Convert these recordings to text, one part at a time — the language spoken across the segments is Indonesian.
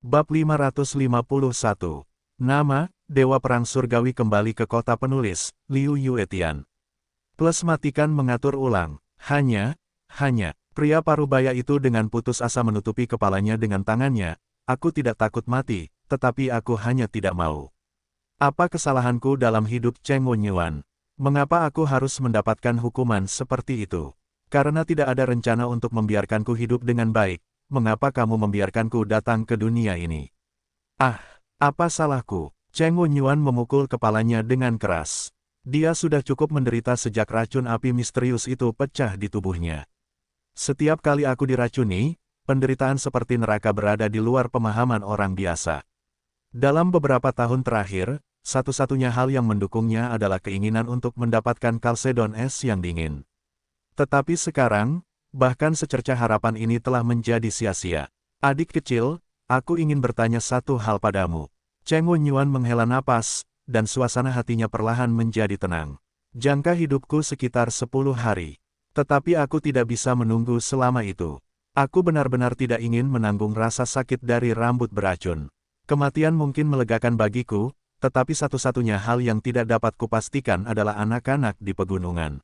Bab 551. Nama, Dewa Perang Surgawi kembali ke kota penulis, Liu Yuetian. Plus matikan mengatur ulang. Hanya, pria parubaya itu dengan putus asa menutupi kepalanya dengan tangannya. Aku tidak takut mati, tetapi aku hanya tidak mau. Apa kesalahanku dalam hidup Cheng Wenyuan? Mengapa aku harus mendapatkan hukuman seperti itu? Karena tidak ada rencana untuk membiarkanku hidup dengan baik. Mengapa kamu membiarkanku datang ke dunia ini? Ah, apa salahku? Cheng Wenyuan memukul kepalanya dengan keras. Dia sudah cukup menderita sejak racun api misterius itu pecah di tubuhnya. Setiap kali aku diracuni, penderitaan seperti neraka berada di luar pemahaman orang biasa. Dalam beberapa tahun terakhir, satu-satunya hal yang mendukungnya adalah keinginan untuk mendapatkan kalsedon es yang dingin. Tetapi sekarang, bahkan secercah harapan ini telah menjadi sia-sia. Adik kecil, aku ingin bertanya satu hal padamu. Cheng Wenyuan menghela napas, dan suasana hatinya perlahan menjadi tenang. Jangka hidupku sekitar 10 hari. Tetapi aku tidak bisa menunggu selama itu. Aku benar-benar tidak ingin menanggung rasa sakit dari rambut beracun. Kematian mungkin melegakan bagiku, tetapi satu-satunya hal yang tidak dapat kupastikan adalah anak-anak di pegunungan.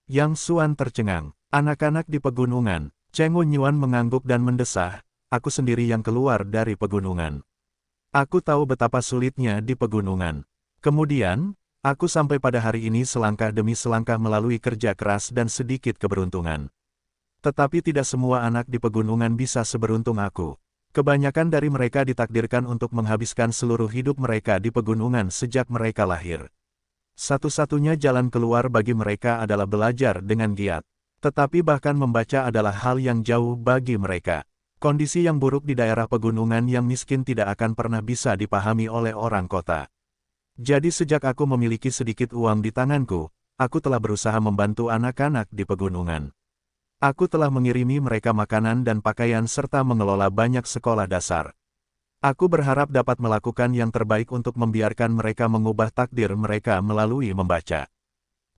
Yang Xuan tercengang. Anak-anak di pegunungan. Cheng Wenyuan mengangguk dan mendesah, aku sendiri yang keluar dari pegunungan. Aku tahu betapa sulitnya di pegunungan. Kemudian, aku sampai pada hari ini selangkah demi selangkah melalui kerja keras dan sedikit keberuntungan. Tetapi tidak semua anak di pegunungan bisa seberuntung aku. Kebanyakan dari mereka ditakdirkan untuk menghabiskan seluruh hidup mereka di pegunungan sejak mereka lahir. Satu-satunya jalan keluar bagi mereka adalah belajar dengan giat. Tetapi bahkan membaca adalah hal yang jauh bagi mereka. Kondisi yang buruk di daerah pegunungan yang miskin tidak akan pernah bisa dipahami oleh orang kota. Jadi sejak aku memiliki sedikit uang di tanganku, aku telah berusaha membantu anak-anak di pegunungan. Aku telah mengirimi mereka makanan dan pakaian serta mengelola banyak sekolah dasar. Aku berharap dapat melakukan yang terbaik untuk membiarkan mereka mengubah takdir mereka melalui membaca.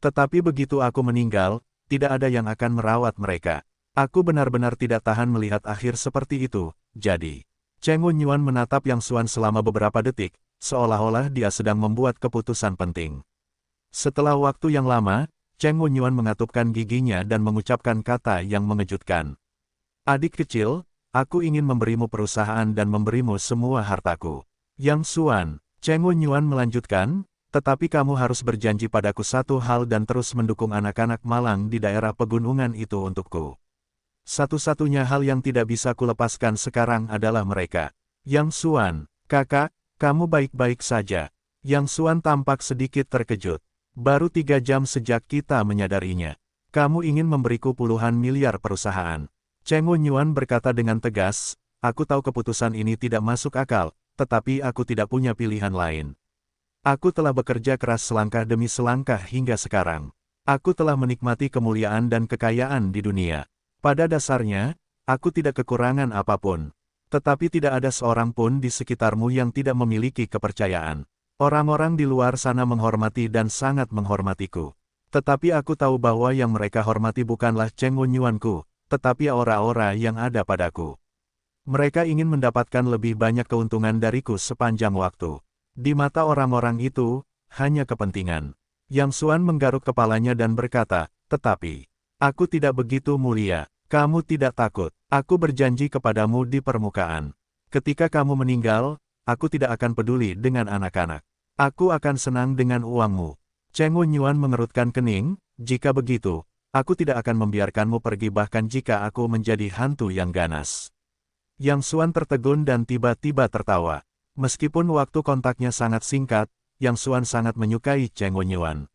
Tetapi begitu aku meninggal, tidak ada yang akan merawat mereka. Aku benar-benar tidak tahan melihat akhir seperti itu, jadi. Cheng Wenyuan menatap Yang Xuan selama beberapa detik, seolah-olah dia sedang membuat keputusan penting. Setelah waktu yang lama, Cheng Wenyuan mengatupkan giginya dan mengucapkan kata yang mengejutkan. Adik kecil, aku ingin memberimu perusahaan dan memberimu semua hartaku. Yang Xuan, Cheng Wenyuan melanjutkan, tetapi kamu harus berjanji padaku satu hal dan terus mendukung anak-anak malang di daerah pegunungan itu untukku. Satu-satunya hal yang tidak bisa kulepaskan sekarang adalah mereka. Yang Xuan, kakak, kamu baik-baik saja. Yang Xuan tampak sedikit terkejut. Baru 3 jam sejak kita menyadarinya. Kamu ingin memberiku puluhan miliar perusahaan. Cheng Wenyuan berkata dengan tegas, aku tahu keputusan ini tidak masuk akal, tetapi aku tidak punya pilihan lain. Aku telah bekerja keras selangkah demi selangkah hingga sekarang. Aku telah menikmati kemuliaan dan kekayaan di dunia. Pada dasarnya, aku tidak kekurangan apapun. Tetapi tidak ada seorang pun di sekitarmu yang tidak memiliki kepercayaan. Orang-orang di luar sana menghormati dan sangat menghormatiku. Tetapi aku tahu bahwa yang mereka hormati bukanlah Cheng Wenyuanku, tetapi aura-aura yang ada padaku. Mereka ingin mendapatkan lebih banyak keuntungan dariku sepanjang waktu. Di mata orang-orang itu, hanya kepentingan. Yang Xuan menggaruk kepalanya dan berkata, tetapi, aku tidak begitu mulia, kamu tidak takut, aku berjanji kepadamu di permukaan. Ketika kamu meninggal, aku tidak akan peduli dengan anak-anak. Aku akan senang dengan uangmu. Cheng Wenyuan mengerutkan kening, jika begitu, aku tidak akan membiarkanmu pergi bahkan jika aku menjadi hantu yang ganas. Yang Xuan tertegun dan tiba-tiba tertawa. Meskipun waktu kontaknya sangat singkat, Yang Xuan sangat menyukai Cheng Wenyuan.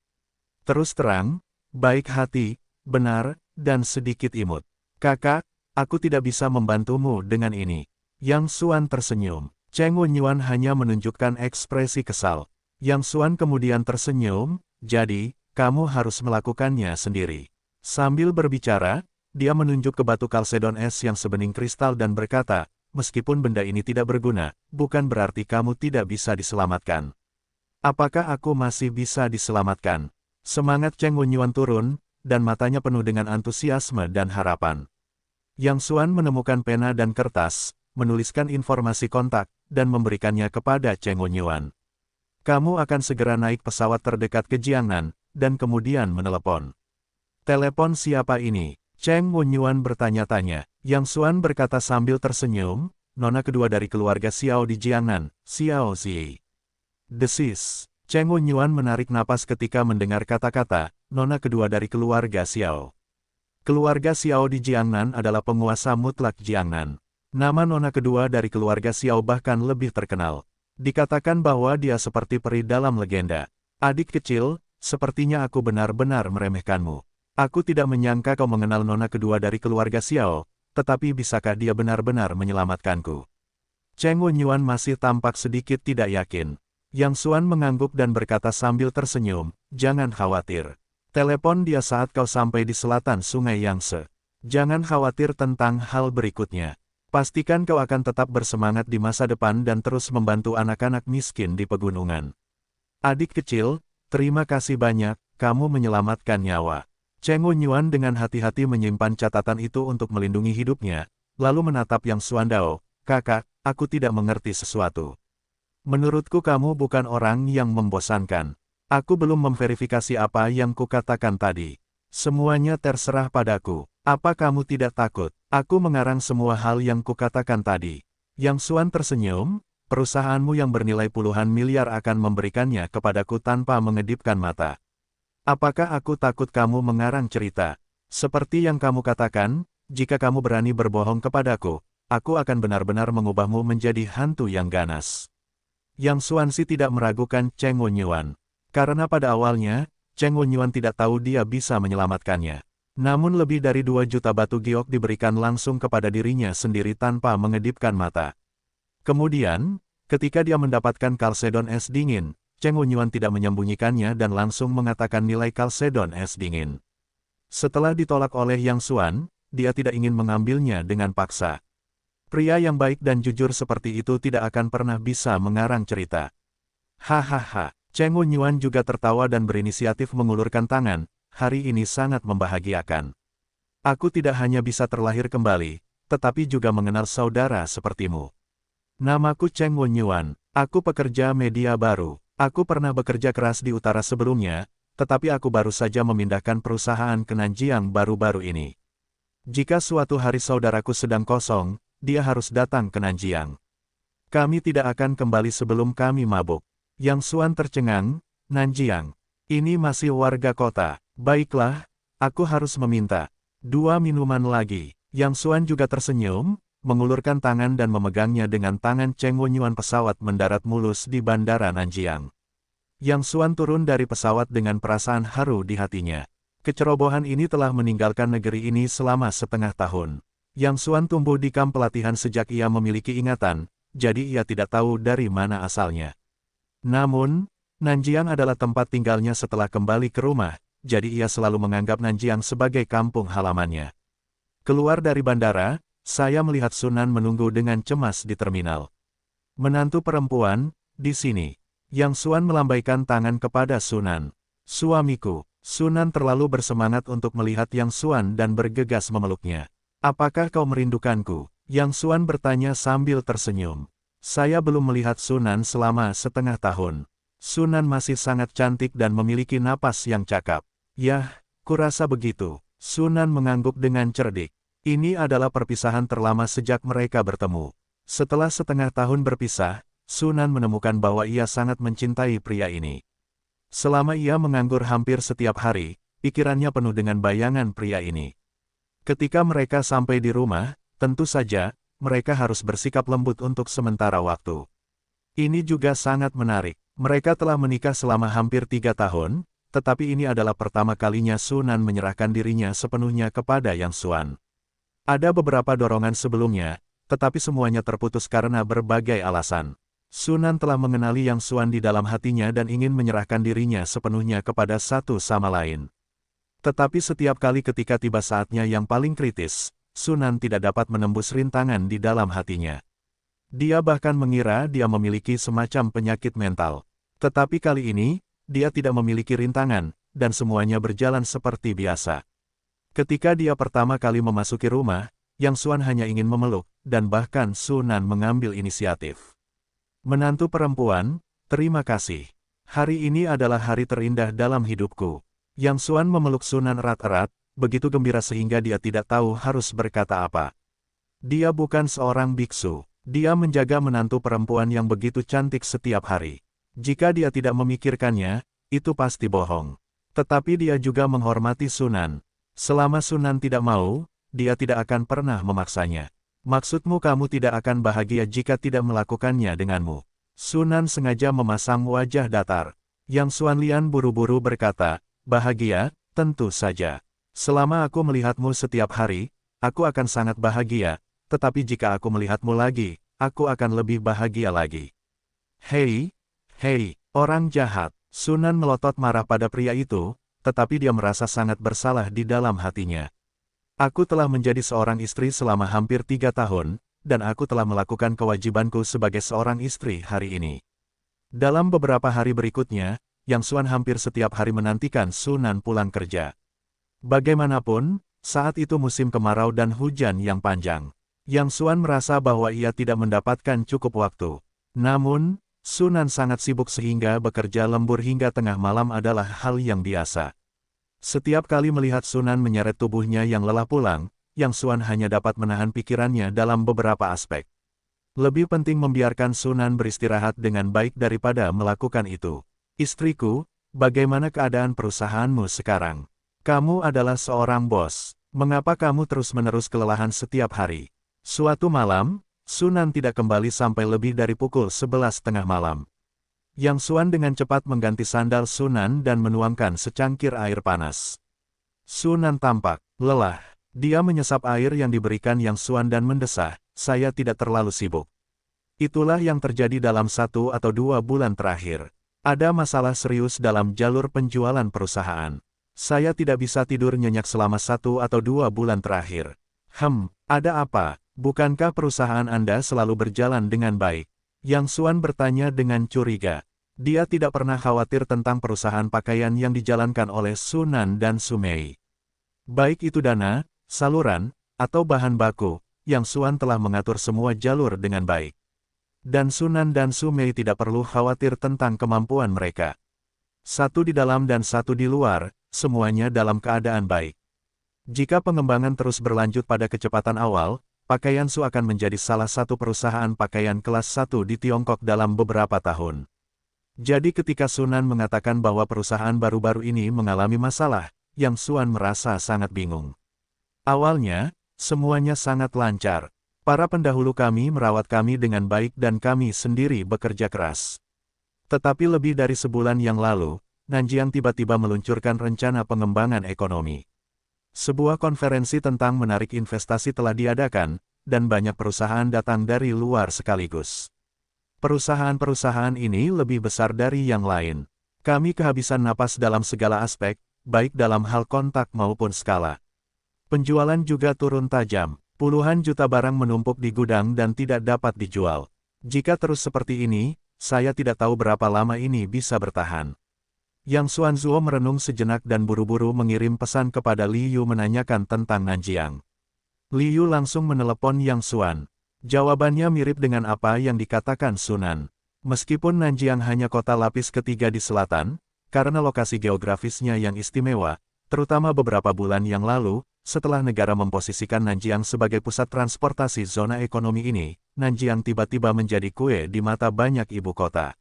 Terus terang, baik hati, benar, dan sedikit imut. Kakak, aku tidak bisa membantumu dengan ini. Yang Xuan tersenyum. Cheng Wenyuan hanya menunjukkan ekspresi kesal. Yang Xuan kemudian tersenyum, jadi, kamu harus melakukannya sendiri. Sambil berbicara, dia menunjuk ke batu kalsedon es yang sebening kristal dan berkata, meskipun benda ini tidak berguna, bukan berarti kamu tidak bisa diselamatkan. Apakah aku masih bisa diselamatkan? Semangat Cheng Wenyuan turun, dan matanya penuh dengan antusiasme dan harapan. Yang Xuan menemukan pena dan kertas, menuliskan informasi kontak, dan memberikannya kepada Cheng Wenyuan. Kamu akan segera naik pesawat terdekat ke Jiangnan, dan kemudian menelepon. Telepon siapa ini? Cheng Wenyuan bertanya-tanya. Yang Xuan berkata sambil tersenyum, nona kedua dari keluarga Xiao di Jiangnan, Xiao Zi. Desis. Cheng Wenyuan menarik napas ketika mendengar kata-kata, nona kedua dari keluarga Xiao. Keluarga Xiao di Jiangnan adalah penguasa mutlak Jiangnan. Nama nona kedua dari keluarga Xiao bahkan lebih terkenal. Dikatakan bahwa dia seperti peri dalam legenda. Adik kecil, sepertinya aku benar-benar meremehkanmu. Aku tidak menyangka kau mengenal nona kedua dari keluarga Xiao, tetapi bisakah dia benar-benar menyelamatkanku? Cheng Wenyuan masih tampak sedikit tidak yakin. Yang Xuan mengangguk dan berkata sambil tersenyum, jangan khawatir. Telepon dia saat kau sampai di selatan Sungai Yangtze. Jangan khawatir tentang hal berikutnya. Pastikan kau akan tetap bersemangat di masa depan dan terus membantu anak-anak miskin di pegunungan. Adik kecil, terima kasih banyak, kamu menyelamatkan nyawa. Cheng Wenyuan dengan hati-hati menyimpan catatan itu untuk melindungi hidupnya, lalu menatap Yang Xuan Dao, kakak, aku tidak mengerti sesuatu. Menurutku kamu bukan orang yang membosankan. Aku belum memverifikasi apa yang kukatakan tadi. Semuanya terserah padaku. Apa kamu tidak takut? Aku mengarang semua hal yang kukatakan tadi. Yang Xuan tersenyum, perusahaanmu yang bernilai puluhan miliar akan memberikannya kepadaku tanpa mengedipkan mata. Apakah aku takut kamu mengarang cerita? Seperti yang kamu katakan, jika kamu berani berbohong kepadaku, aku akan benar-benar mengubahmu menjadi hantu yang ganas. Yang Xuanxi tidak meragukan Cheng Wenyuan. Karena pada awalnya, Cheng Wenyuan tidak tahu dia bisa menyelamatkannya. Namun lebih dari 2 juta batu giok diberikan langsung kepada dirinya sendiri tanpa mengedipkan mata. Kemudian, ketika dia mendapatkan kalsedon es dingin, Cheng Wenyuan tidak menyembunyikannya dan langsung mengatakan nilai kalsedon es dingin. Setelah ditolak oleh Yang Xuan, dia tidak ingin mengambilnya dengan paksa. Pria yang baik dan jujur seperti itu tidak akan pernah bisa mengarang cerita. Hahaha, Cheng Wenyuan juga tertawa dan berinisiatif mengulurkan tangan. Hari ini sangat membahagiakan. Aku tidak hanya bisa terlahir kembali, tetapi juga mengenal saudara sepertimu. Namaku Cheng Wenyuan, aku pekerja media baru. Aku pernah bekerja keras di utara sebelumnya, tetapi aku baru saja memindahkan perusahaan ke Nanjiang baru-baru ini. Jika suatu hari saudaraku sedang kosong, dia harus datang ke Nanjiang. Kami tidak akan kembali sebelum kami mabuk. Yang Xuan tercengang, Nanjiang. Ini masih warga kota. Baiklah, aku harus meminta 2 minuman lagi. Yang Xuan juga tersenyum, mengulurkan tangan dan memegangnya dengan tangan. Cheng Wenyuan. Pesawat mendarat mulus di bandara Nanjiang. Yang Xuan turun dari pesawat dengan perasaan haru di hatinya. Kecerobohan ini telah meninggalkan negeri ini selama setengah tahun. Yang Xuan tumbuh di kamp pelatihan sejak ia memiliki ingatan, jadi ia tidak tahu dari mana asalnya. Namun, Nanjiang adalah tempat tinggalnya setelah kembali ke rumah, jadi ia selalu menganggap Nanjiang sebagai kampung halamannya. Keluar dari bandara, saya melihat Sunan menunggu dengan cemas di terminal. Menantu perempuan, di sini. Yang Xuan melambaikan tangan kepada Sunan. Suamiku. Sunan terlalu bersemangat untuk melihat Yang Xuan dan bergegas memeluknya. Apakah kau merindukanku? Yang Xuan bertanya sambil tersenyum. Saya belum melihat Sunan selama setengah tahun. Sunan masih sangat cantik dan memiliki napas yang cakap. Yah, kurasa begitu. Sunan mengangguk dengan cerdik. Ini adalah perpisahan terlama sejak mereka bertemu. Setelah setengah tahun berpisah, Sunan menemukan bahwa ia sangat mencintai pria ini. Selama ia menganggur hampir setiap hari, pikirannya penuh dengan bayangan pria ini. Ketika mereka sampai di rumah, tentu saja, mereka harus bersikap lembut untuk sementara waktu. Ini juga sangat menarik. Mereka telah menikah selama hampir 3 tahun, tetapi ini adalah pertama kalinya Sunan menyerahkan dirinya sepenuhnya kepada Yang Xuan. Ada beberapa dorongan sebelumnya, tetapi semuanya terputus karena berbagai alasan. Sunan telah mengenali Yang Xuan di dalam hatinya dan ingin menyerahkan dirinya sepenuhnya kepada satu sama lain. Tetapi setiap kali ketika tiba saatnya yang paling kritis, Sunan tidak dapat menembus rintangan di dalam hatinya. Dia bahkan mengira dia memiliki semacam penyakit mental. Tetapi kali ini, dia tidak memiliki rintangan, dan semuanya berjalan seperti biasa. Ketika dia pertama kali memasuki rumah, Yang Xuan hanya ingin memeluk, dan bahkan Sunan mengambil inisiatif. Menantu perempuan, terima kasih. Hari ini adalah hari terindah dalam hidupku. Yang Xuan memeluk Sunan erat-erat, begitu gembira sehingga dia tidak tahu harus berkata apa. Dia bukan seorang biksu. Dia menjaga menantu perempuan yang begitu cantik setiap hari. Jika dia tidak memikirkannya, itu pasti bohong. Tetapi dia juga menghormati Sunan. Selama Sunan tidak mau, dia tidak akan pernah memaksanya. Maksudmu kamu tidak akan bahagia jika tidak melakukannya denganmu. Sunan sengaja memasang wajah datar. Yang Xuan Lian buru-buru berkata, bahagia, tentu saja. Selama aku melihatmu setiap hari, aku akan sangat bahagia. Tetapi jika aku melihatmu lagi, aku akan lebih bahagia lagi. Hei, orang jahat. Sunan melotot marah pada pria itu, tetapi dia merasa sangat bersalah di dalam hatinya. Aku telah menjadi seorang istri selama hampir 3 tahun, dan aku telah melakukan kewajibanku sebagai seorang istri hari ini. Dalam beberapa hari berikutnya, Yang Xuan hampir setiap hari menantikan Sunan pulang kerja. Bagaimanapun, saat itu musim kemarau dan hujan yang panjang. Yang Xuan merasa bahwa ia tidak mendapatkan cukup waktu. Namun, Sunan sangat sibuk sehingga bekerja lembur hingga tengah malam adalah hal yang biasa. Setiap kali melihat Sunan menyeret tubuhnya yang lelah pulang, Yang Xuan hanya dapat menahan pikirannya dalam beberapa aspek. Lebih penting membiarkan Sunan beristirahat dengan baik daripada melakukan itu. Istriku, bagaimana keadaan perusahaanmu sekarang? Kamu adalah seorang bos. Mengapa kamu terus-menerus kelelahan setiap hari? Suatu malam, Sunan tidak kembali sampai lebih dari pukul 11 tengah malam. Yang Xuan dengan cepat mengganti sandal Sunan dan menuangkan secangkir air panas. Sunan tampak lelah. Dia menyesap air yang diberikan Yang Xuan dan mendesah, saya tidak terlalu sibuk. Itulah yang terjadi dalam 1 atau 2 bulan terakhir. Ada masalah serius dalam jalur penjualan perusahaan. Saya tidak bisa tidur nyenyak selama 1 atau 2 bulan terakhir. Ada apa? Bukankah perusahaan Anda selalu berjalan dengan baik? Yang Xuan bertanya dengan curiga. Dia tidak pernah khawatir tentang perusahaan pakaian yang dijalankan oleh Sunan dan Sumei. Baik itu dana, saluran, atau bahan baku, Yang Xuan telah mengatur semua jalur dengan baik. Dan Sunan dan Sumei tidak perlu khawatir tentang kemampuan mereka. Satu di dalam dan satu di luar, semuanya dalam keadaan baik. Jika pengembangan terus berlanjut pada kecepatan awal, Pakaian Su akan menjadi salah satu perusahaan pakaian kelas 1 di Tiongkok dalam beberapa tahun. Jadi ketika Sunan mengatakan bahwa perusahaan baru-baru ini mengalami masalah, Yang Xuan merasa sangat bingung. Awalnya, semuanya sangat lancar. Para pendahulu kami merawat kami dengan baik dan kami sendiri bekerja keras. Tetapi lebih dari sebulan yang lalu, Nanjiang tiba-tiba meluncurkan rencana pengembangan ekonomi. Sebuah konferensi tentang menarik investasi telah diadakan, dan banyak perusahaan datang dari luar sekaligus. Perusahaan-perusahaan ini lebih besar dari yang lain. Kami kehabisan napas dalam segala aspek, baik dalam hal kontak maupun skala. Penjualan juga turun tajam. Puluhan juta barang menumpuk di gudang dan tidak dapat dijual. Jika terus seperti ini, saya tidak tahu berapa lama ini bisa bertahan. Yang Xuanzuo merenung sejenak dan buru-buru mengirim pesan kepada Li Yu menanyakan tentang Nanjiang. Li Yu langsung menelepon Yang Xuan. Jawabannya mirip dengan apa yang dikatakan Sunan. Meskipun Nanjiang hanya kota lapis ketiga di selatan, karena lokasi geografisnya yang istimewa, terutama beberapa bulan yang lalu, setelah negara memposisikan Nanjiang sebagai pusat transportasi zona ekonomi ini, Nanjiang tiba-tiba menjadi kue di mata banyak ibu kota.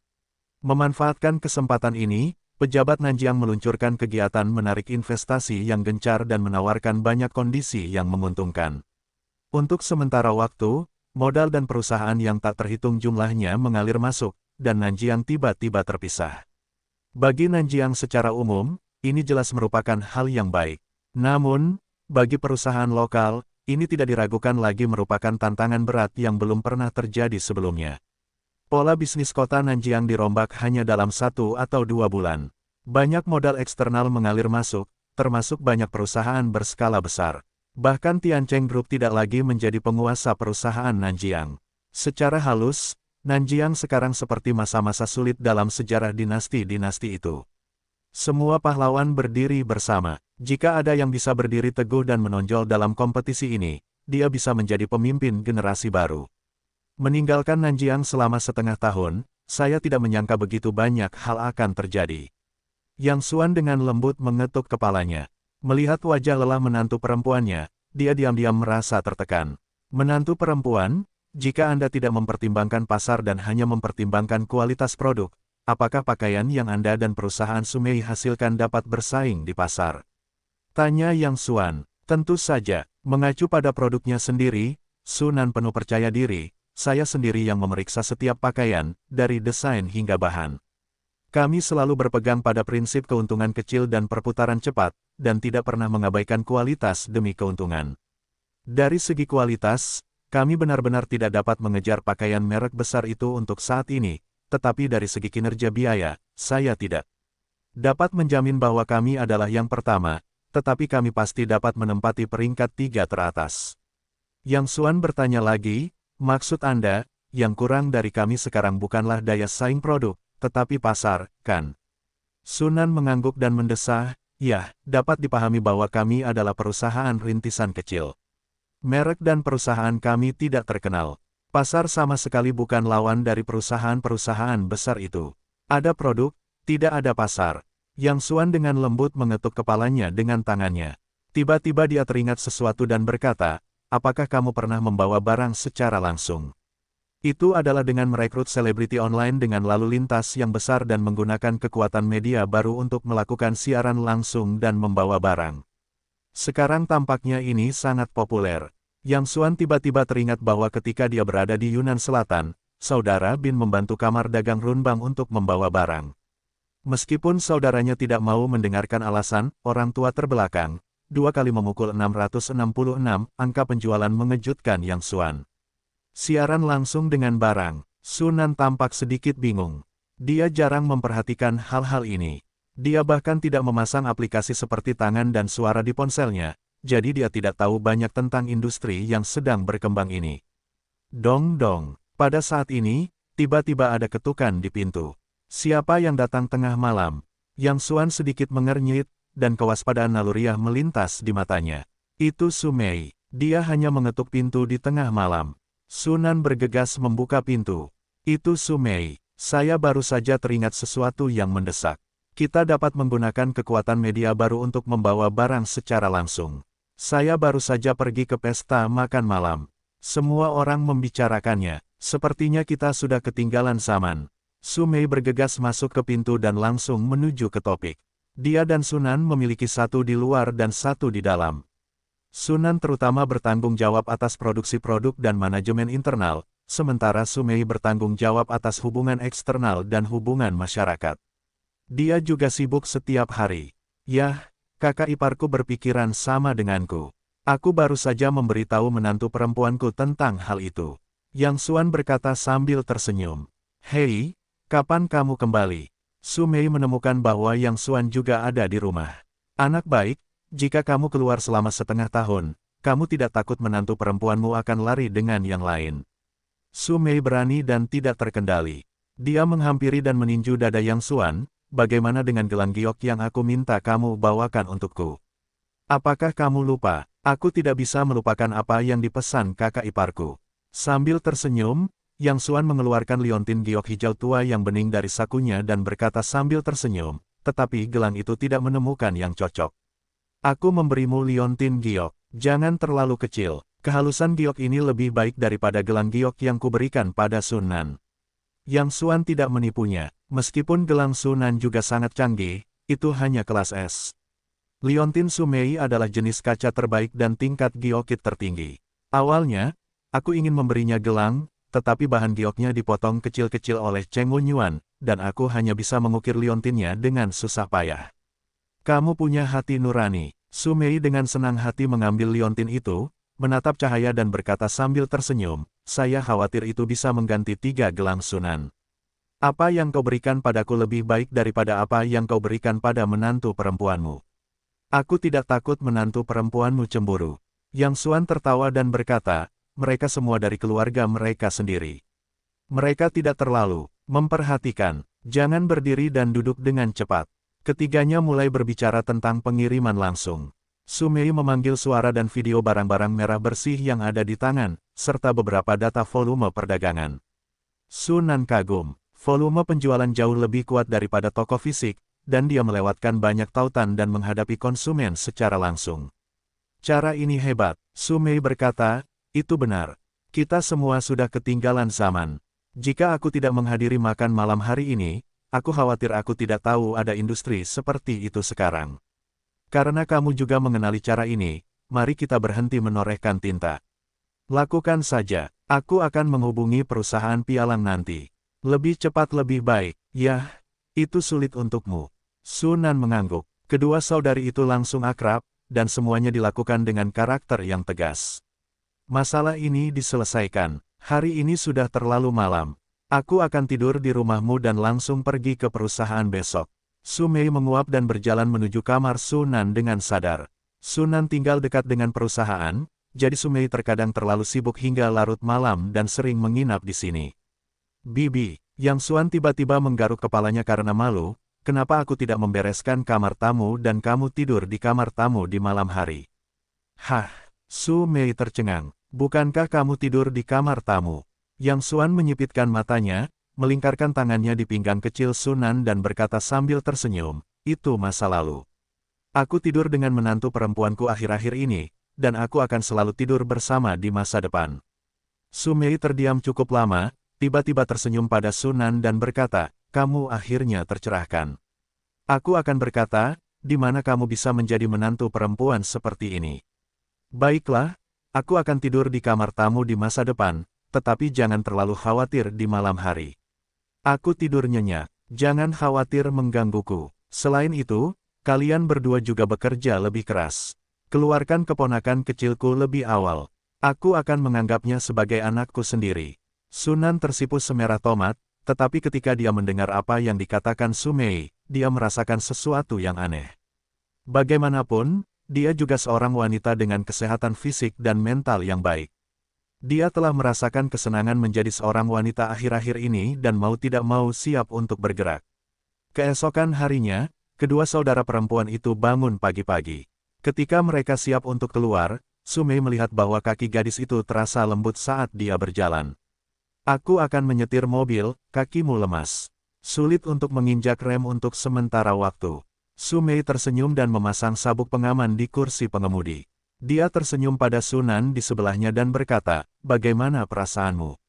Memanfaatkan kesempatan ini, pejabat Nanjiang meluncurkan kegiatan menarik investasi yang gencar dan menawarkan banyak kondisi yang menguntungkan. Untuk sementara waktu, modal dan perusahaan yang tak terhitung jumlahnya mengalir masuk, dan Nanjiang tiba-tiba terpisah. Bagi Nanjiang secara umum, ini jelas merupakan hal yang baik. Namun, bagi perusahaan lokal, ini tidak diragukan lagi merupakan tantangan berat yang belum pernah terjadi sebelumnya. Pola bisnis kota Nanjiang dirombak hanya dalam 1 atau 2 bulan. Banyak modal eksternal mengalir masuk, termasuk banyak perusahaan berskala besar. Bahkan Tiancheng Group tidak lagi menjadi penguasa perusahaan Nanjiang. Secara halus, Nanjiang sekarang seperti masa-masa sulit dalam sejarah dinasti-dinasti itu. Semua pahlawan berdiri bersama. Jika ada yang bisa berdiri teguh dan menonjol dalam kompetisi ini, dia bisa menjadi pemimpin generasi baru. Meninggalkan Nanjiang selama setengah tahun, saya tidak menyangka begitu banyak hal akan terjadi. Yang Xuan dengan lembut mengetuk kepalanya. Melihat wajah lelah menantu perempuannya, dia diam-diam merasa tertekan. Menantu perempuan, jika Anda tidak mempertimbangkan pasar dan hanya mempertimbangkan kualitas produk, apakah pakaian yang Anda dan perusahaan Sumei hasilkan dapat bersaing di pasar? Tanya Yang Xuan. Tentu saja, mengacu pada produknya sendiri, Sunan penuh percaya diri, saya sendiri yang memeriksa setiap pakaian, dari desain hingga bahan. Kami selalu berpegang pada prinsip keuntungan kecil dan perputaran cepat, dan tidak pernah mengabaikan kualitas demi keuntungan. Dari segi kualitas, kami benar-benar tidak dapat mengejar pakaian merek besar itu untuk saat ini, tetapi dari segi kinerja biaya, saya tidak dapat menjamin bahwa kami adalah yang pertama, tetapi kami pasti dapat menempati peringkat 3 teratas. Yang Xuan bertanya lagi, maksud Anda, yang kurang dari kami sekarang bukanlah daya saing produk, tetapi pasar, kan? Sunan mengangguk dan mendesah, ya, dapat dipahami bahwa kami adalah perusahaan rintisan kecil. Merek dan perusahaan kami tidak terkenal. Pasar sama sekali bukan lawan dari perusahaan-perusahaan besar itu. Ada produk, tidak ada pasar. Yang Xuan dengan lembut mengetuk kepalanya dengan tangannya. Tiba-tiba dia teringat sesuatu dan berkata, apakah kamu pernah membawa barang secara langsung? Itu adalah dengan merekrut selebriti online dengan lalu lintas yang besar dan menggunakan kekuatan media baru untuk melakukan siaran langsung dan membawa barang. Sekarang tampaknya ini sangat populer. Yang Xuan tiba-tiba teringat bahwa ketika dia berada di Yunnan Selatan, saudara Bin membantu kamar dagang Runbang untuk membawa barang. Meskipun saudaranya tidak mau mendengarkan alasan, orang tua terbelakang, 2 kali memukul 666, angka penjualan mengejutkan Yang Xuan. Siaran langsung dengan barang, Sunan tampak sedikit bingung. Dia jarang memperhatikan hal-hal ini. Dia bahkan tidak memasang aplikasi seperti tangan dan suara di ponselnya, jadi dia tidak tahu banyak tentang industri yang sedang berkembang ini. Dong-dong, pada saat ini, tiba-tiba ada ketukan di pintu. Siapa yang datang tengah malam? Yang Xuan sedikit mengernyit, dan kewaspadaan naluriah melintas di matanya. Itu Sumei. Dia hanya mengetuk pintu di tengah malam. Sunan bergegas membuka pintu. Itu Sumei. Saya baru saja teringat sesuatu yang mendesak. Kita dapat menggunakan kekuatan media baru untuk membawa barang secara langsung. Saya baru saja pergi ke pesta makan malam. Semua orang membicarakannya. Sepertinya kita sudah ketinggalan zaman. Sumei bergegas masuk ke pintu dan langsung menuju ke topik. Dia dan Sunan memiliki satu di luar dan satu di dalam. Sunan terutama bertanggung jawab atas produksi produk dan manajemen internal, sementara Sumei bertanggung jawab atas hubungan eksternal dan hubungan masyarakat. Dia juga sibuk setiap hari. Yah, kakak iparku berpikiran sama denganku. Aku baru saja memberitahu menantu perempuanku tentang hal itu. Yang Xuan berkata sambil tersenyum. Hei, kapan kamu kembali? Sumei menemukan bahwa Yang Xuan juga ada di rumah. Anak baik, jika kamu keluar selama setengah tahun, kamu tidak takut menantu perempuanmu akan lari dengan yang lain. Sumei berani dan tidak terkendali. Dia menghampiri dan meninju dada Yang Xuan, bagaimana dengan gelang giok yang aku minta kamu bawakan untukku? Apakah kamu lupa, aku tidak bisa melupakan apa yang dipesan kakak iparku. Sambil tersenyum, Yang Xuan mengeluarkan liontin giok hijau tua yang bening dari sakunya dan berkata sambil tersenyum, tetapi gelang itu tidak menemukan yang cocok. Aku memberimu liontin giok, jangan terlalu kecil, kehalusan giok ini lebih baik daripada gelang giok yang kuberikan pada Sunan. Yang Xuan tidak menipunya, meskipun gelang Sunan juga sangat canggih, itu hanya kelas S. Liontin Sumei adalah jenis kaca terbaik dan tingkat giokit tertinggi. Awalnya, aku ingin memberinya gelang, tetapi bahan gioknya dipotong kecil-kecil oleh Cheng Wunyuan, dan aku hanya bisa mengukir liontinnya dengan susah payah. Kamu punya hati nurani. Sumei dengan senang hati mengambil liontin itu, menatap cahaya dan berkata sambil tersenyum, saya khawatir itu bisa mengganti 3 gelang Sunan. Apa yang kau berikan padaku lebih baik daripada apa yang kau berikan pada menantu perempuanmu. Aku tidak takut menantu perempuanmu cemburu. Yang Xuan tertawa dan berkata, mereka semua dari keluarga mereka sendiri. Mereka tidak terlalu memperhatikan. Jangan berdiri dan duduk dengan cepat. Ketiganya mulai berbicara tentang pengiriman langsung. Su Mei memanggil suara dan video barang-barang merah bersih yang ada di tangan, serta beberapa data volume perdagangan. Su Nan kagum, volume penjualan jauh lebih kuat daripada toko fisik, dan dia melewatkan banyak tautan dan menghadapi konsumen secara langsung. Cara ini hebat, Su Mei berkata, itu benar. Kita semua sudah ketinggalan zaman. Jika aku tidak menghadiri makan malam hari ini, aku khawatir aku tidak tahu ada industri seperti itu sekarang. Karena kamu juga mengenali cara ini, mari kita berhenti menorehkan tinta. Lakukan saja, aku akan menghubungi perusahaan pialang nanti. Lebih cepat lebih baik, yah, itu sulit untukmu. Su Nan mengangguk, kedua saudari itu langsung akrab, dan semuanya dilakukan dengan karakter yang tegas. Masalah ini diselesaikan, hari ini sudah terlalu malam. Aku akan tidur di rumahmu dan langsung pergi ke perusahaan besok. Su Mei menguap dan berjalan menuju kamar Su Nan dengan sadar. Su Nan tinggal dekat dengan perusahaan, jadi Su Mei terkadang terlalu sibuk hingga larut malam dan sering menginap di sini. Bibi, Yang Xuan tiba-tiba menggaruk kepalanya karena malu, kenapa aku tidak membereskan kamar tamu dan kamu tidur di kamar tamu di malam hari? Hah, Su Mei tercengang. Bukankah kamu tidur di kamar tamu? Yang Xuan menyipitkan matanya, melingkarkan tangannya di pinggang kecil Su Nan dan berkata sambil tersenyum, itu masa lalu. Aku tidur dengan menantu perempuanku akhir-akhir ini, dan aku akan selalu tidur bersama di masa depan. Su Mei terdiam cukup lama, tiba-tiba tersenyum pada Su Nan dan berkata, kamu akhirnya tercerahkan. Aku akan berkata, di mana kamu bisa menjadi menantu perempuan seperti ini? Baiklah, aku akan tidur di kamar tamu di masa depan, tetapi jangan terlalu khawatir di malam hari. Aku tidur nyenyak, jangan khawatir menggangguku. Selain itu, kalian berdua juga bekerja lebih keras. Keluarkan keponakan kecilku lebih awal. Aku akan menganggapnya sebagai anakku sendiri. Su Nan tersipu semerah tomat, tetapi ketika dia mendengar apa yang dikatakan Su Mei, dia merasakan sesuatu yang aneh. Bagaimanapun, dia juga seorang wanita dengan kesehatan fisik dan mental yang baik. Dia telah merasakan kesenangan menjadi seorang wanita akhir-akhir ini dan mau tidak mau siap untuk bergerak. Keesokan harinya, kedua saudara perempuan itu bangun pagi-pagi. Ketika mereka siap untuk keluar, Su Mei melihat bahwa kaki gadis itu terasa lembut saat dia berjalan. Aku akan menyetir mobil, kakimu lemas. Sulit untuk menginjak rem untuk sementara waktu. Su Mei tersenyum dan memasang sabuk pengaman di kursi pengemudi. Dia tersenyum pada Su Nan di sebelahnya dan berkata, bagaimana perasaanmu?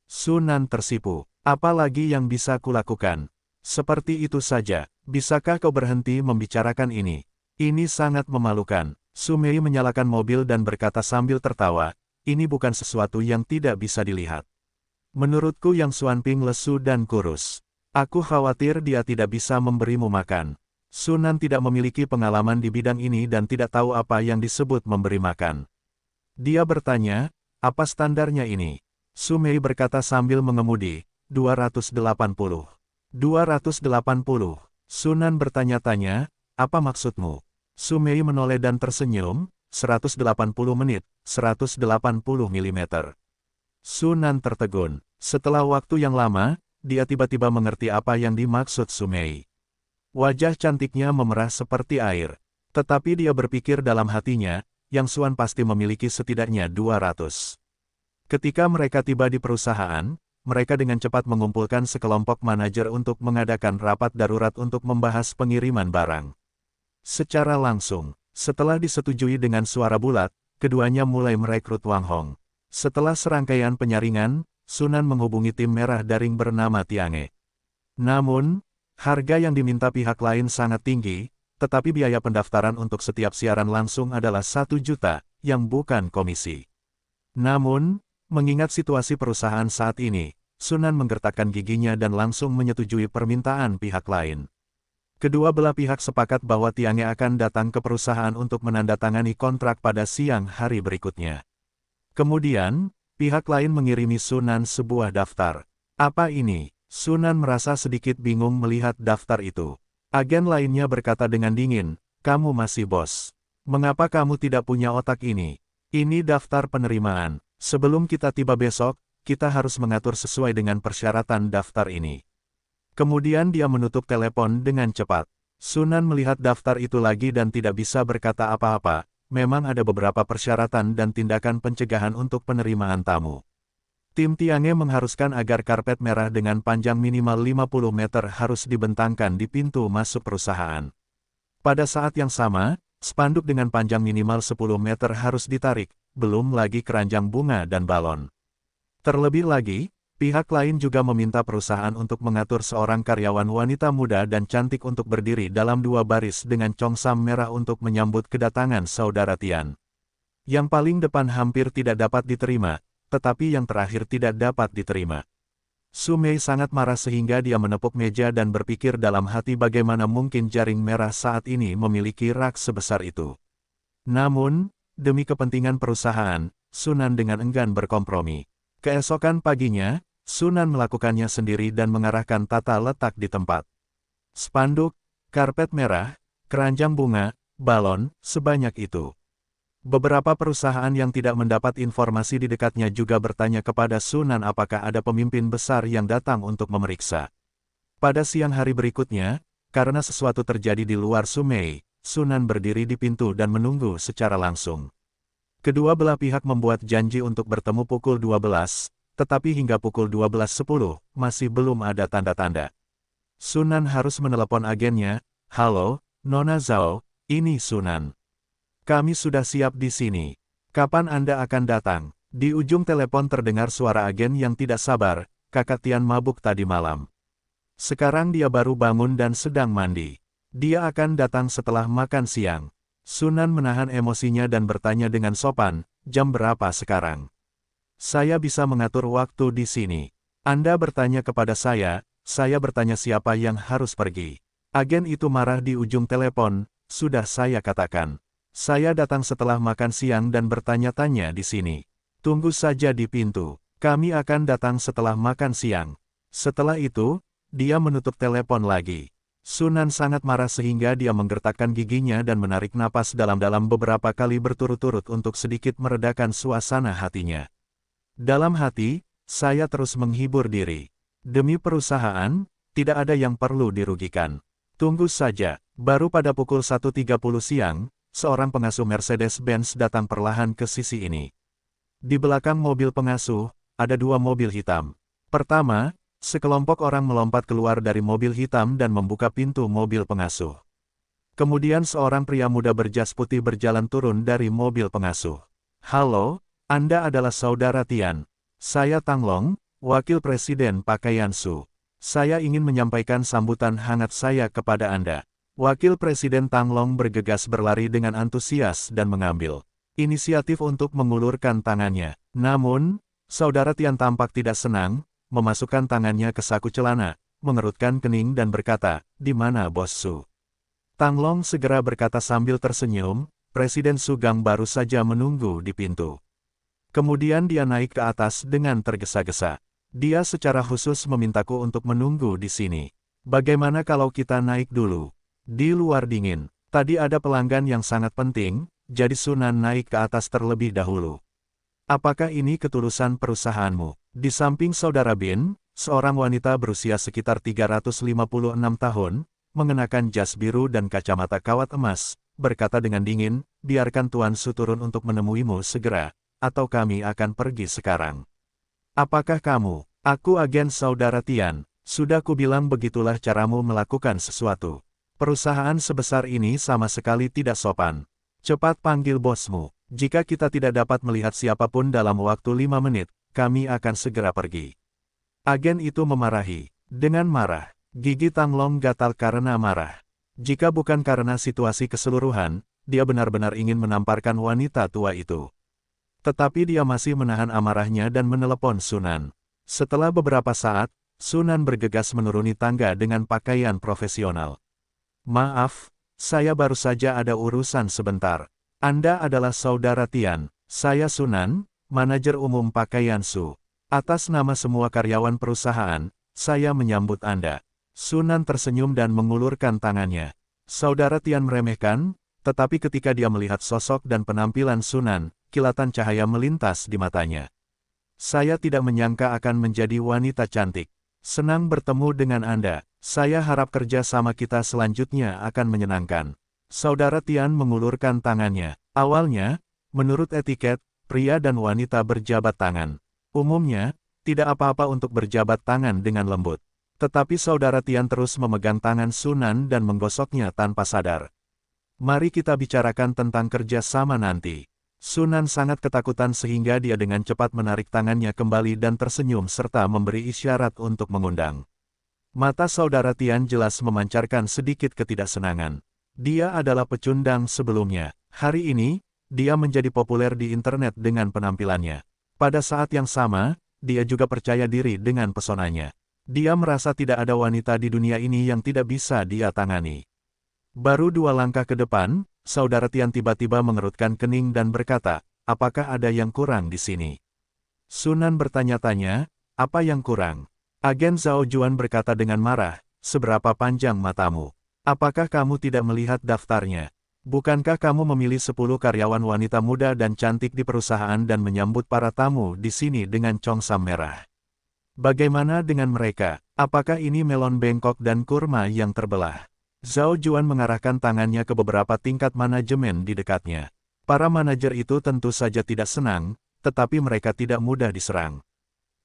Su Nan tersipu, apa lagi yang bisa kulakukan? Seperti itu saja, bisakah kau berhenti membicarakan ini? Ini sangat memalukan. Su Mei menyalakan mobil dan berkata sambil tertawa, ini bukan sesuatu yang tidak bisa dilihat. Menurutku Yang Xuanping lesu dan kurus. Aku khawatir dia tidak bisa memberimu makan. Su Nan tidak memiliki pengalaman di bidang ini dan tidak tahu apa yang disebut memberi makan. Dia bertanya, apa standarnya ini? Su Mei berkata sambil mengemudi, 280. 280. Su Nan bertanya-tanya, apa maksudmu? Su Mei menoleh dan tersenyum, 180 menit, 180 mm. Su Nan tertegun. Setelah waktu yang lama, dia tiba-tiba mengerti apa yang dimaksud Su Mei. Wajah cantiknya memerah seperti air. Tetapi dia berpikir dalam hatinya, Yang Xuan pasti memiliki setidaknya 200. Ketika mereka tiba di perusahaan, mereka dengan cepat mengumpulkan sekelompok manajer untuk mengadakan rapat darurat untuk membahas pengiriman barang. Secara langsung, setelah disetujui dengan suara bulat, keduanya mulai merekrut Wang Hong. Setelah serangkaian penyaringan, Su Nan menghubungi tim merah daring bernama Tiange. Namun, harga yang diminta pihak lain sangat tinggi, tetapi biaya pendaftaran untuk setiap siaran langsung adalah 1 juta, yang bukan komisi. Namun, mengingat situasi perusahaan saat ini, Su Nan menggertakkan giginya dan langsung menyetujui permintaan pihak lain. Kedua belah pihak sepakat bahwa Tiange akan datang ke perusahaan untuk menandatangani kontrak pada siang hari berikutnya. Kemudian, pihak lain mengirimi Su Nan sebuah daftar. Apa ini? Su Nan merasa sedikit bingung melihat daftar itu. Agen lainnya berkata dengan dingin, kamu masih bos. Mengapa kamu tidak punya otak ini? Ini daftar penerimaan. Sebelum kita tiba besok, kita harus mengatur sesuai dengan persyaratan daftar ini. Kemudian dia menutup telepon dengan cepat. Sunan melihat daftar itu lagi dan tidak bisa berkata apa-apa. Memang ada beberapa persyaratan dan tindakan pencegahan untuk penerimaan tamu. Tim Tiange mengharuskan agar karpet merah dengan panjang minimal 50 meter harus dibentangkan di pintu masuk perusahaan. Pada saat yang sama, spanduk dengan panjang minimal 10 meter harus ditarik, belum lagi keranjang bunga dan balon. Terlebih lagi, pihak lain juga meminta perusahaan untuk mengatur seorang karyawan wanita muda dan cantik untuk berdiri dalam 2 baris dengan congsam merah untuk menyambut kedatangan saudara Tian. Yang paling depan hampir tidak dapat diterima, tetapi yang terakhir tidak dapat diterima. Su Mei sangat marah sehingga dia menepuk meja dan berpikir dalam hati bagaimana mungkin jaring merah saat ini memiliki rak sebesar itu. Namun, demi kepentingan perusahaan, Sunan dengan enggan berkompromi. Keesokan paginya, Sunan melakukannya sendiri dan mengarahkan tata letak di tempat. Spanduk, karpet merah, keranjang bunga, balon, sebanyak itu. Beberapa perusahaan yang tidak mendapat informasi di dekatnya juga bertanya kepada Sunan apakah ada pemimpin besar yang datang untuk memeriksa. Pada siang hari berikutnya, karena sesuatu terjadi di luar Su Mei, Sunan berdiri di pintu dan menunggu secara langsung. Kedua belah pihak membuat janji untuk bertemu pukul 12, tetapi hingga pukul 12.10, masih belum ada tanda-tanda. Sunan harus menelepon agennya, "Halo, Nona Zhao, ini Sunan. Kami sudah siap di sini. Kapan Anda akan datang?" Di ujung telepon terdengar suara agen yang tidak sabar, "Kakak Tian mabuk tadi malam. Sekarang dia baru bangun dan sedang mandi. Dia akan datang setelah makan siang." Sunan menahan emosinya dan bertanya dengan sopan, "Jam berapa sekarang? Saya bisa mengatur waktu di sini. Anda bertanya kepada saya bertanya siapa yang harus pergi." Agen itu marah di ujung telepon, "Sudah saya katakan. Saya datang setelah makan siang dan bertanya-tanya di sini. Tunggu saja di pintu. Kami akan datang setelah makan siang." Setelah itu, dia menutup telepon lagi. Sunan sangat marah sehingga dia menggertakkan giginya dan menarik napas dalam-dalam beberapa kali berturut-turut untuk sedikit meredakan suasana hatinya. Dalam hati, saya terus menghibur diri. Demi perusahaan, tidak ada yang perlu dirugikan. Tunggu saja, baru pada pukul 1.30 siang, seorang pengasuh Mercedes-Benz datang perlahan ke sisi ini. Di belakang mobil pengasuh, ada 2 mobil hitam. Pertama, sekelompok orang melompat keluar dari mobil hitam dan membuka pintu mobil pengasuh. Kemudian seorang pria muda berjas putih berjalan turun dari mobil pengasuh. "Halo, Anda adalah saudara Tian. Saya Tang Long, Wakil Presiden Pakaian Su. Saya ingin menyampaikan sambutan hangat saya kepada Anda." Wakil Presiden Tang Long bergegas berlari dengan antusias dan mengambil inisiatif untuk mengulurkan tangannya. Namun, saudara Tian tampak tidak senang, memasukkan tangannya ke saku celana, mengerutkan kening dan berkata, "Di mana Bos Su?" Tang Long segera berkata sambil tersenyum, "Presiden Su Gang baru saja menunggu di pintu." Kemudian dia naik ke atas dengan tergesa-gesa. "Dia secara khusus memintaku untuk menunggu di sini. Bagaimana kalau kita naik dulu? Di luar dingin. Tadi ada pelanggan yang sangat penting, jadi Sunan naik ke atas terlebih dahulu." "Apakah ini ketulusan perusahaanmu?" Di samping saudara Bin, seorang wanita berusia sekitar 356 tahun, mengenakan jas biru dan kacamata kawat emas, berkata dengan dingin, "Biarkan Tuan Su turun untuk menemuimu segera, atau kami akan pergi sekarang." "Apakah kamu?" "Aku agen saudara Tian. Sudah kubilang begitulah caramu melakukan sesuatu. Perusahaan sebesar ini sama sekali tidak sopan. Cepat panggil bosmu. Jika kita tidak dapat melihat siapapun dalam waktu 5 menit, kami akan segera pergi." Agen itu memarahi. Dengan marah, gigi Tang Long gatal karena marah. Jika bukan karena situasi keseluruhan, dia benar-benar ingin menamparkan wanita tua itu. Tetapi dia masih menahan amarahnya dan menelepon Sunan. Setelah beberapa saat, Sunan bergegas menuruni tangga dengan pakaian profesional. "Maaf, saya baru saja ada urusan sebentar. Anda adalah saudara Tian. Saya Sunan, manajer umum Pakaian Su. Atas nama semua karyawan perusahaan, saya menyambut Anda." Sunan tersenyum dan mengulurkan tangannya. Saudara Tian meremehkan, tetapi ketika dia melihat sosok dan penampilan Sunan, kilatan cahaya melintas di matanya. "Saya tidak menyangka akan menjadi wanita cantik. Senang bertemu dengan Anda." Saya harap kerja sama kita selanjutnya akan menyenangkan. Saudara Tian mengulurkan tangannya. Awalnya, menurut etiket, pria dan wanita berjabat tangan. Umumnya, tidak apa-apa untuk berjabat tangan dengan lembut. Tetapi saudara Tian terus memegang tangan Sunan dan menggosoknya tanpa sadar. Mari kita bicarakan tentang kerja sama nanti. Sunan sangat ketakutan sehingga dia dengan cepat menarik tangannya kembali dan tersenyum serta memberi isyarat untuk mengundang. Mata saudara Tian jelas memancarkan sedikit ketidaksenangan. Dia adalah pecundang sebelumnya. Hari ini, dia menjadi populer di internet dengan penampilannya. Pada saat yang sama, dia juga percaya diri dengan pesonanya. Dia merasa tidak ada wanita di dunia ini yang tidak bisa dia tangani. Baru 2 langkah ke depan, saudara Tian tiba-tiba mengerutkan kening dan berkata, apakah ada yang kurang di sini? Sunan bertanya-tanya, apa yang kurang? Agen Zhao Juan berkata dengan marah, seberapa panjang matamu? Apakah kamu tidak melihat daftarnya? Bukankah kamu memilih 10 karyawan wanita muda dan cantik di perusahaan dan menyambut para tamu di sini dengan congsam merah? Bagaimana dengan mereka? Apakah ini melon bengkok dan kurma yang terbelah? Zhao Juan mengarahkan tangannya ke beberapa tingkat manajemen di dekatnya. Para manajer itu tentu saja tidak senang, tetapi mereka tidak mudah diserang.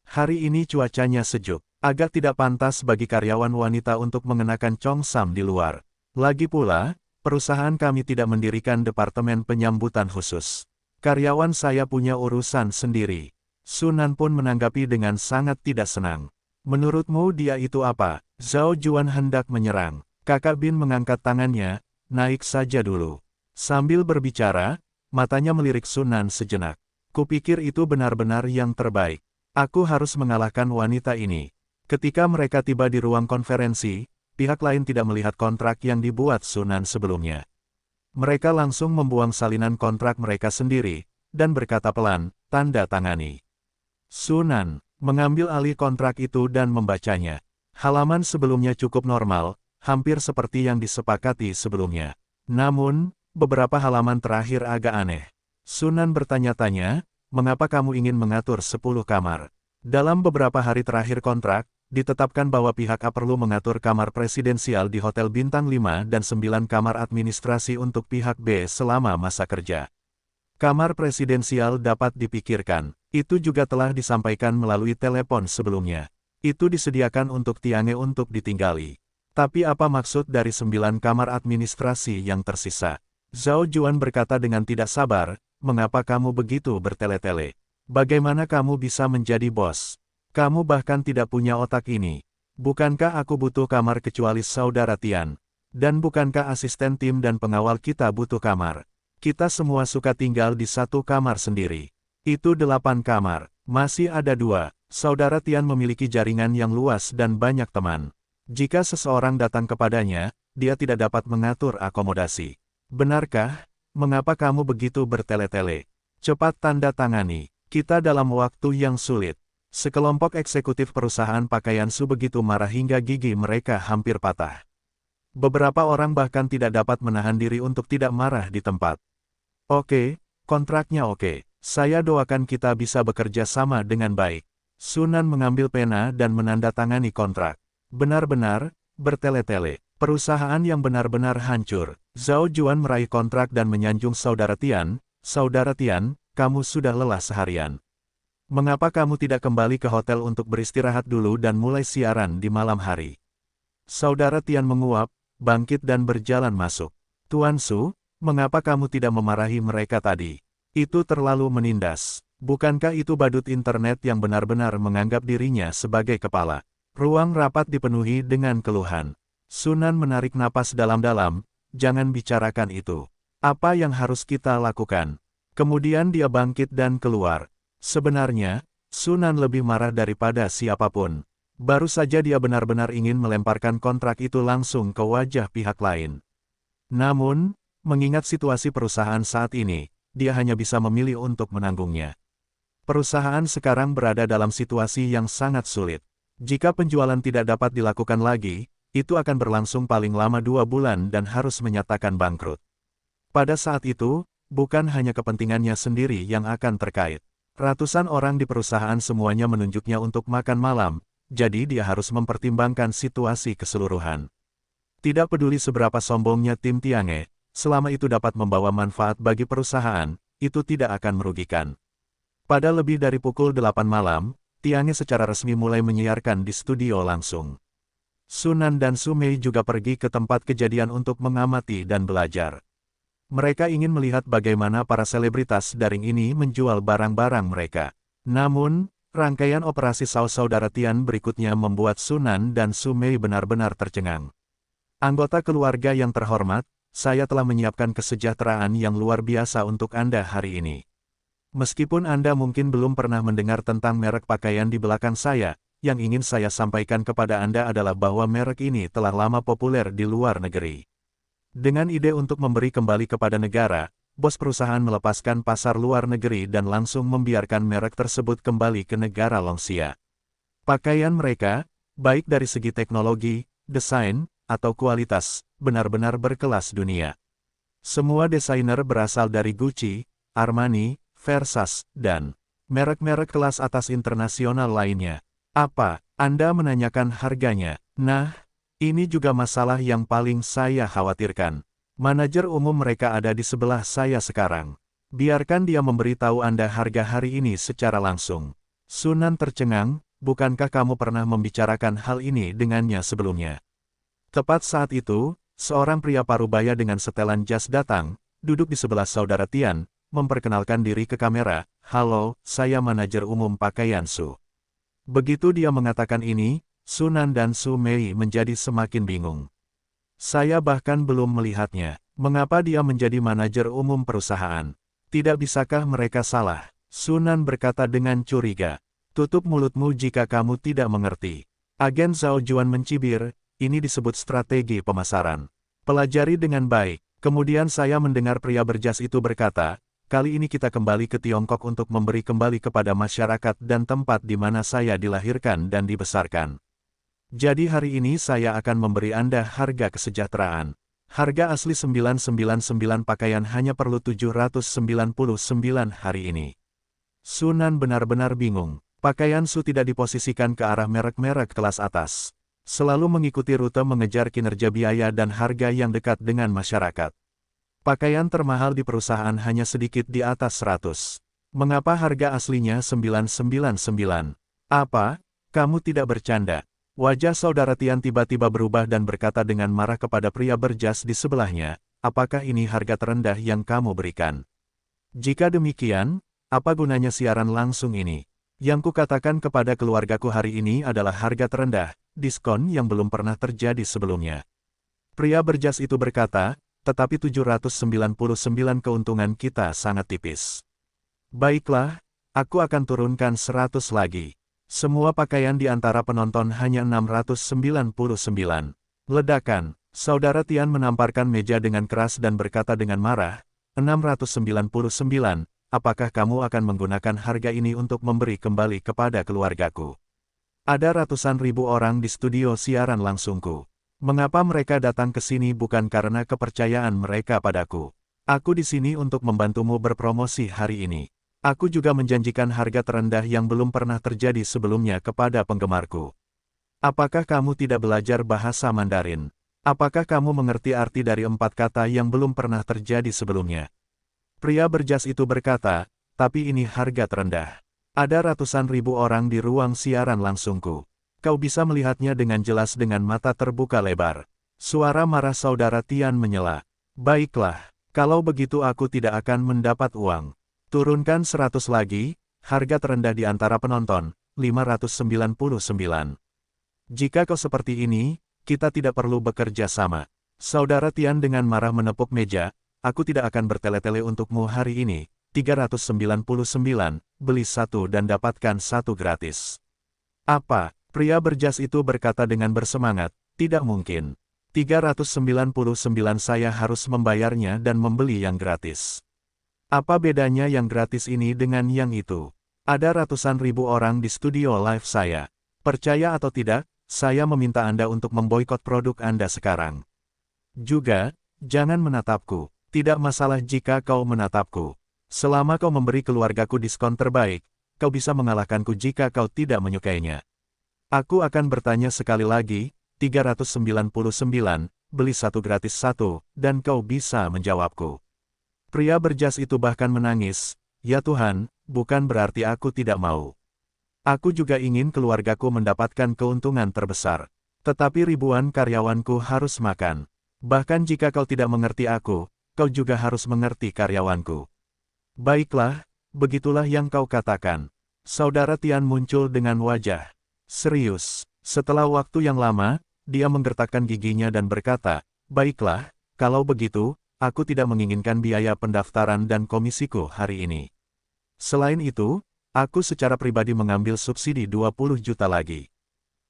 Hari ini cuacanya sejuk. Agak tidak pantas bagi karyawan wanita untuk mengenakan congsam di luar. Lagi pula, perusahaan kami tidak mendirikan departemen penyambutan khusus. Karyawan saya punya urusan sendiri. Sunan pun menanggapi dengan sangat tidak senang. Menurutmu dia itu apa? Zhao Juan hendak menyerang. Kakak Bin mengangkat tangannya, naik saja dulu. Sambil berbicara, matanya melirik Sunan sejenak. Kupikir itu benar-benar yang terbaik. Aku harus mengalahkan wanita ini. Ketika mereka tiba di ruang konferensi, pihak lain tidak melihat kontrak yang dibuat Sunan sebelumnya. Mereka langsung membuang salinan kontrak mereka sendiri, dan berkata pelan, tanda tangani. Sunan mengambil alih kontrak itu dan membacanya. Halaman sebelumnya cukup normal, hampir seperti yang disepakati sebelumnya. Namun, beberapa halaman terakhir agak aneh. Sunan bertanya-tanya, mengapa kamu ingin mengatur 10 kamar? Dalam beberapa hari terakhir kontrak, ditetapkan bahwa pihak A perlu mengatur kamar presidensial di Hotel Bintang 5 dan 9 kamar administrasi untuk pihak B selama masa kerja. Kamar presidensial dapat dipikirkan. Itu juga telah disampaikan melalui telepon sebelumnya. Itu disediakan untuk Tiange untuk ditinggali. Tapi apa maksud dari 9 kamar administrasi yang tersisa? Zhao Juan berkata dengan tidak sabar, mengapa kamu begitu bertele-tele? Bagaimana kamu bisa menjadi bos? Kamu bahkan tidak punya otak ini. Bukankah aku butuh kamar kecuali saudara Tian? Dan bukankah asisten tim dan pengawal kita butuh kamar? Kita semua suka tinggal di satu kamar sendiri. Itu 8 kamar. Masih ada 2. Saudara Tian memiliki jaringan yang luas dan banyak teman. Jika seseorang datang kepadanya, dia tidak dapat mengatur akomodasi. Benarkah? Mengapa kamu begitu bertele-tele? Cepat tanda tangani. Kita dalam waktu yang sulit. Sekelompok eksekutif perusahaan pakaian Su begitu marah hingga gigi mereka hampir patah. Beberapa orang bahkan tidak dapat menahan diri untuk tidak marah di tempat. Oke, kontraknya oke. Saya doakan kita bisa bekerja sama dengan baik. Sunan mengambil pena dan menandatangani kontrak. Benar-benar, bertele-tele. Perusahaan yang benar-benar hancur. Zhao Juan meraih kontrak dan menyanjung saudara Tian. Saudara Tian, kamu sudah lelah seharian. Mengapa kamu tidak kembali ke hotel untuk beristirahat dulu dan mulai siaran di malam hari? Saudara Tian menguap, bangkit dan berjalan masuk. Tuan Su, mengapa kamu tidak memarahi mereka tadi? Itu terlalu menindas. Bukankah itu badut internet yang benar-benar menganggap dirinya sebagai kepala? Ruang rapat dipenuhi dengan keluhan. Sunan menarik napas dalam-dalam, jangan bicarakan itu. Apa yang harus kita lakukan? Kemudian dia bangkit dan keluar. Sebenarnya, Sunan lebih marah daripada siapapun. Baru saja dia benar-benar ingin melemparkan kontrak itu langsung ke wajah pihak lain. Namun, mengingat situasi perusahaan saat ini, dia hanya bisa memilih untuk menanggungnya. Perusahaan sekarang berada dalam situasi yang sangat sulit. Jika penjualan tidak dapat dilakukan lagi, itu akan berlangsung paling lama 2 bulan dan harus menyatakan bangkrut. Pada saat itu, bukan hanya kepentingannya sendiri yang akan terkait. Ratusan orang di perusahaan semuanya menunjuknya untuk makan malam, jadi dia harus mempertimbangkan situasi keseluruhan. Tidak peduli seberapa sombongnya tim Tiange, selama itu dapat membawa manfaat bagi perusahaan, itu tidak akan merugikan. Pada lebih dari pukul 8 malam, Tiange secara resmi mulai menyiarkan di studio langsung. Sunan dan Su Mei juga pergi ke tempat kejadian untuk mengamati dan belajar. Mereka ingin melihat bagaimana para selebritas daring ini menjual barang-barang mereka. Namun, rangkaian operasi saudara Tian berikutnya membuat Sunan dan Su Mei benar-benar tercengang. Anggota keluarga yang terhormat, saya telah menyiapkan kesejahteraan yang luar biasa untuk Anda hari ini. Meskipun Anda mungkin belum pernah mendengar tentang merek pakaian di belakang saya, yang ingin saya sampaikan kepada Anda adalah bahwa merek ini telah lama populer di luar negeri. Dengan ide untuk memberi kembali kepada negara, bos perusahaan melepaskan pasar luar negeri dan langsung membiarkan merek tersebut kembali ke negara Longxia. Pakaian mereka, baik dari segi teknologi, desain, atau kualitas, benar-benar berkelas dunia. Semua desainer berasal dari Gucci, Armani, Versace, dan merek-merek kelas atas internasional lainnya. Apa, Anda menanyakan harganya? Nah, ini juga masalah yang paling saya khawatirkan. Manajer umum mereka ada di sebelah saya sekarang. Biarkan dia memberitahu Anda harga hari ini secara langsung. Sunan tercengang, bukankah kamu pernah membicarakan hal ini dengannya sebelumnya? Tepat saat itu, seorang pria parubaya dengan setelan jas datang, duduk di sebelah saudara Tian, memperkenalkan diri ke kamera. Halo, saya manajer umum pakaian Su. Begitu dia mengatakan ini, Sunan dan Su Mei menjadi semakin bingung. Saya bahkan belum melihatnya. Mengapa dia menjadi manajer umum perusahaan? Tidak bisakah mereka salah? Sunan berkata dengan curiga. Tutup mulutmu jika kamu tidak mengerti. Agen Zhao Juan mencibir, ini disebut strategi pemasaran. Pelajari dengan baik. Kemudian saya mendengar pria berjas itu berkata, kali ini kita kembali ke Tiongkok untuk memberi kembali kepada masyarakat dan tempat di mana saya dilahirkan dan dibesarkan. Jadi hari ini saya akan memberi Anda harga kesejahteraan. Harga asli 999 pakaian hanya perlu 799 hari ini. Sunan benar-benar bingung. Pakaian Su tidak diposisikan ke arah merek-merek kelas atas. Selalu mengikuti rute mengejar kinerja biaya dan harga yang dekat dengan masyarakat. Pakaian termahal di perusahaan hanya sedikit di atas 100. Mengapa harga aslinya 999? Apa? Kamu tidak bercanda? Wajah saudara Tian tiba-tiba berubah dan berkata dengan marah kepada pria berjas di sebelahnya, apakah ini harga terendah yang kamu berikan? Jika demikian, apa gunanya siaran langsung ini? Yang kukatakan kepada keluargaku hari ini adalah harga terendah, diskon yang belum pernah terjadi sebelumnya. Pria berjas itu berkata, tetapi 799 keuntungan kita sangat tipis. Baiklah, aku akan turunkan 100 lagi. Semua pakaian di antara penonton hanya 699. Ledakan, saudara Tian menamparkan meja dengan keras dan berkata dengan marah, 699, apakah kamu akan menggunakan harga ini untuk memberi kembali kepada keluargaku? Ada ratusan ribu orang di studio siaran langsungku. Mengapa mereka datang ke sini bukan karena kepercayaan mereka padaku? Aku di sini untuk membantumu berpromosi hari ini. Aku juga menjanjikan harga terendah yang belum pernah terjadi sebelumnya kepada penggemarku. Apakah kamu tidak belajar bahasa Mandarin? Apakah kamu mengerti arti dari 4 kata yang belum pernah terjadi sebelumnya? Pria berjas itu berkata, tapi ini harga terendah. Ada ratusan ribu orang di ruang siaran langsungku. Kau bisa melihatnya dengan jelas dengan mata terbuka lebar. Suara marah saudara Tian menyela. Baiklah, kalau begitu aku tidak akan mendapat uang. Turunkan 100 lagi, harga terendah di antara penonton, 599. Jika kau seperti ini, kita tidak perlu bekerja sama. Saudara Tian dengan marah menepuk meja, aku tidak akan bertele-tele untukmu hari ini, 399, beli satu dan dapatkan satu gratis. Apa? Pria berjas itu berkata dengan bersemangat, tidak mungkin. 399 saya harus membayarnya dan membeli yang gratis. Apa bedanya yang gratis ini dengan yang itu? Ada ratusan ribu orang di studio live saya. Percaya atau tidak, saya meminta Anda untuk memboikot produk Anda sekarang. Juga, jangan menatapku. Tidak masalah jika kau menatapku. Selama kau memberi keluargaku diskon terbaik, kau bisa mengalahkanku jika kau tidak menyukainya. Aku akan bertanya sekali lagi, 399, beli satu gratis satu, dan kau bisa menjawabku. Pria berjas itu bahkan menangis, ya Tuhan, bukan berarti aku tidak mau. Aku juga ingin keluargaku mendapatkan keuntungan terbesar. Tetapi ribuan karyawanku harus makan. Bahkan jika kau tidak mengerti aku, kau juga harus mengerti karyawanku. Baiklah, begitulah yang kau katakan. Saudara Tian muncul dengan wajah serius. Setelah waktu yang lama, dia menggertakkan giginya dan berkata, baiklah, kalau begitu, aku tidak menginginkan biaya pendaftaran dan komisiku hari ini. Selain itu, aku secara pribadi mengambil subsidi 20 juta lagi.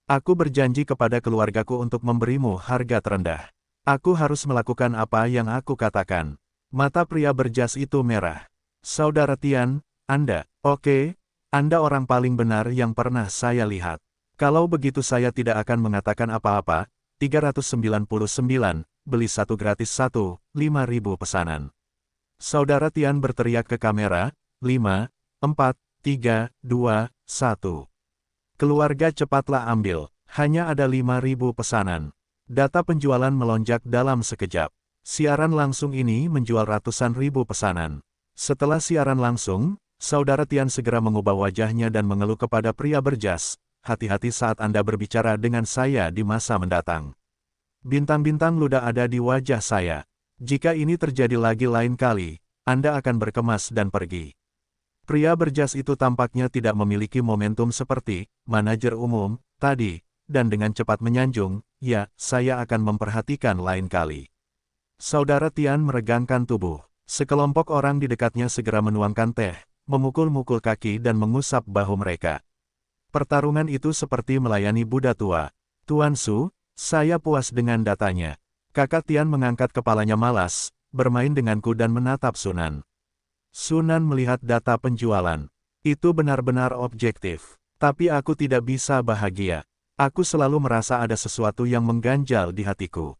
Aku berjanji kepada keluargaku untuk memberimu harga terendah. Aku harus melakukan apa yang aku katakan. Mata pria berjas itu merah. Saudara Tian, Anda, oke, Anda orang paling benar yang pernah saya lihat. Kalau begitu saya tidak akan mengatakan apa-apa, 399, beli satu gratis satu, 5.000 pesanan. Saudara Tian berteriak ke kamera, 5, 4, 3, 2, 1. Keluarga cepatlah ambil, hanya ada 5.000 pesanan. Data penjualan melonjak dalam sekejap. Siaran langsung ini menjual ratusan ribu pesanan. Setelah siaran langsung, Saudara Tian segera mengubah wajahnya dan mengeluh kepada pria berjas, hati-hati saat Anda berbicara dengan saya di masa mendatang. Bintang-bintang ludah ada di wajah saya. Jika ini terjadi lagi lain kali, Anda akan berkemas dan pergi. Pria berjas itu tampaknya tidak memiliki momentum seperti manajer umum tadi, dan dengan cepat menyanjung, ya, saya akan memperhatikan lain kali. Saudara Tian meregangkan tubuh. Sekelompok orang di dekatnya segera menuangkan teh, memukul-mukul kaki dan mengusap bahu mereka. Pertarungan itu seperti melayani Buddha tua. Tuan Su, saya puas dengan datanya. Kakak Tian mengangkat kepalanya malas, bermain denganku dan menatap Sunan. Sunan melihat data penjualan. Itu benar-benar objektif. Tapi aku tidak bisa bahagia. Aku selalu merasa ada sesuatu yang mengganjal di hatiku.